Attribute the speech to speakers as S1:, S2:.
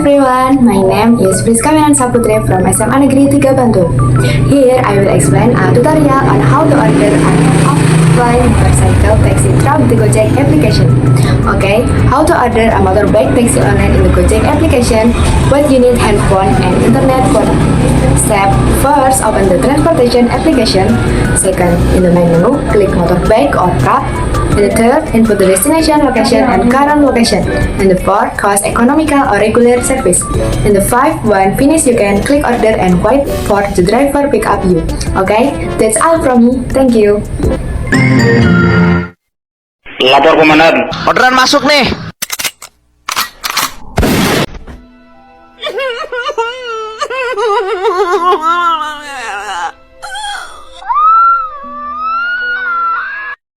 S1: everyone, my name is Priska Saputri from SMA Negeri 3 Bantul. Here I will explain a tutorial on how to order an offline motorcycle taxi through the Gojek application. Okay, how to order a motorbike taxi online in the Gojek application? What you need handphone and internet for. Step first, open the transportation application. Second, in the main menu, click motorbike or car. And the third, input the destination, location, and current location. And the fourth, cost economical or regular service. And the fifth, when finished, you can click order and wait for the driver pick up you. Okay, that's all from me. Thank you.
S2: Lapor komandan.
S3: Orderan masuk nih.